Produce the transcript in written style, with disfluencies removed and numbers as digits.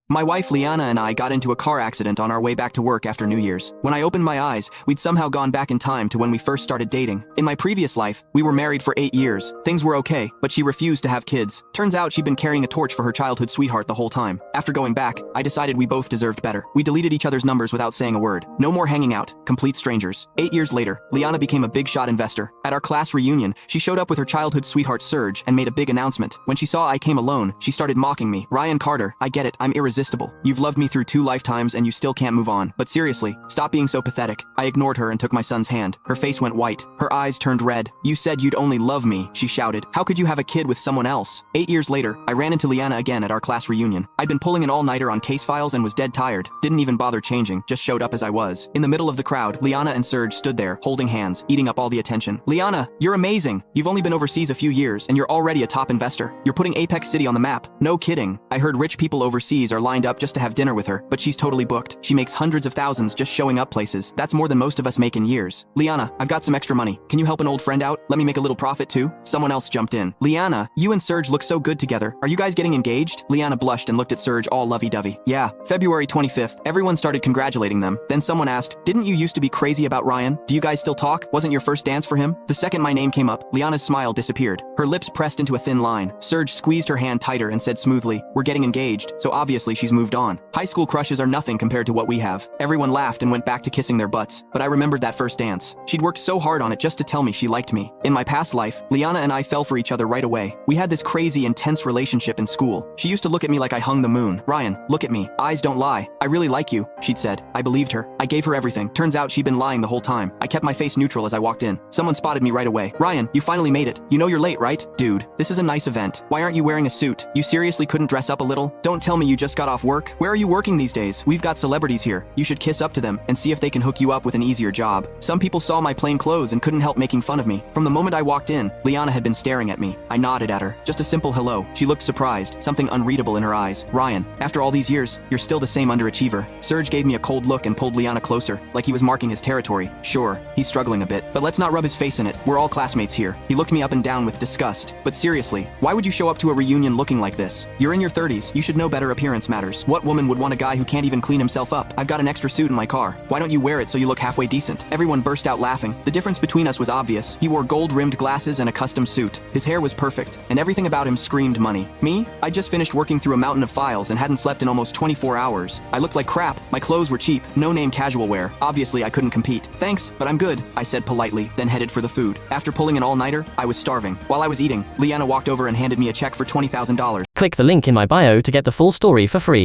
My wife Liana and I got into a car accident on our way back to work after New Year's. When I opened my eyes, we'd somehow gone back in time to when we first started dating. In my previous life, we were married for 8 years. Things were okay, but she refused to have kids. Turns out she'd been carrying a torch for her childhood sweetheart the whole time. After going back, I decided we both deserved better. We deleted each other's numbers without saying a word. No more hanging out, complete strangers. 8 years later, Liana became a big shot investor. At our class reunion, she showed up with her childhood sweetheart Serge and made a big announcement. When she saw I came alone, she started mocking me. "Ryan Carter, I get it, I'm irresistible. You've loved me through 2 lifetimes and you still can't move on. But seriously, stop being so pathetic." I ignored her and took my son's hand. Her face went white. Her eyes turned red. "You said you'd only love me," she shouted. "How could you have a kid with someone else?" 8 years later, I ran into Liana again at our class reunion. I'd been pulling an all-nighter on case files and was dead tired. Didn't even bother changing, just showed up as I was. In the middle of the crowd, Liana and Serge stood there, holding hands, eating up all the attention. "Liana, you're amazing. You've only been overseas a few years and you're already a top investor. You're putting Apex City on the map." "No kidding. I heard rich people overseas are lined up just to have dinner with her, but she's totally booked. She makes hundreds of thousands just showing up places. That's more than most of us make in years." "Liana, I've got some extra money. Can you help an old friend out? Let me make a little profit too?" Someone else jumped in. "Liana, you and Serge look so good together. Are you guys getting engaged?" Liana blushed and looked at Serge all lovey-dovey. "Yeah, February 25th. Everyone started congratulating them. Then someone asked, 'Didn't you used to be crazy about Ryan? Do you guys still talk? Wasn't your first dance for him?' The second my name came up, Liana's smile disappeared. Her lips pressed into a thin line. Serge squeezed her hand tighter and said smoothly, 'We're getting engaged, so obviously she's moved on.' High school crushes are nothing compared to what we have." Everyone laughed and went back to kissing their butts, but I remembered that first dance. She'd worked so hard on it just to tell me she liked me. In my past life, Liana and I fell for each other right away. We had this crazy, intense relationship in school. She used to look at me like I hung the moon. "Ryan, look at me. Eyes don't lie. I really like you," she'd said. I believed her. I gave her everything. Turns out she'd been lying the whole time. I kept my face neutral as I walked in. Someone spotted me right away. "Ryan, you finally made it. You know you're late, right?" "Dude, this is a nice event. Why aren't you wearing a suit? You seriously couldn't dress up a little? Don't tell me you just got off work. Where are you working these days? We've got celebrities here. You should kiss up to them and see if they can hook you up with an easier job." Some people saw my plain clothes and couldn't help making fun of me. From the moment I walked in, Liana had been staring at me. I nodded at her. Just a simple hello. She looked surprised, something unreadable in her eyes. "Ryan, after all these years, you're still the same underachiever." Serge gave me a cold look and pulled Liana closer, like he was marking his territory. "Sure, he's struggling a bit, but let's not rub his face in it. We're all classmates here." He looked me up and down with disgust. "But seriously, why would you show up to a reunion looking like this? You're in your 30s. You should know better. Appearance matters. What woman would want a guy who can't even clean himself up? I've got an extra suit in my car. Why don't you wear it so you look halfway decent?" Everyone burst out laughing. The difference between us was obvious. He wore gold-rimmed glasses and a custom suit. His hair was perfect, and everything about him screamed money. Me? I just finished working through a mountain of files and hadn't slept in almost 24 hours. I looked like crap. My clothes were cheap, no-name casual wear. Obviously, I couldn't compete. "Thanks, but I'm good," I said politely, then headed for the food. After pulling an all-nighter, I was starving. While I was eating, Liana walked over and handed me a check for $20,000. Click the link in my bio to get the full story for free.